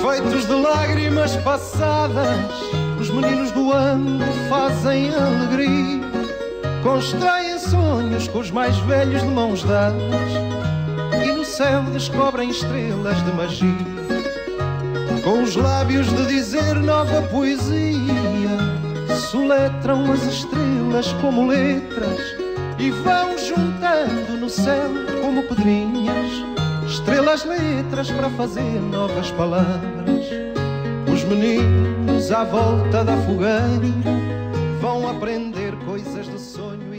Feitos de lágrimas passadas, os meninos do ano fazem alegria, constroem sonhos com os mais velhos de mãos dadas e no céu descobrem estrelas de magia. Com os lábios de dizer nova poesia, soletram as estrelas como letras e vão juntando no céu como pedrinhas, estrelas, letras para fazer novas palavras. Os meninos à volta da fogueira vão aprender coisas de sonho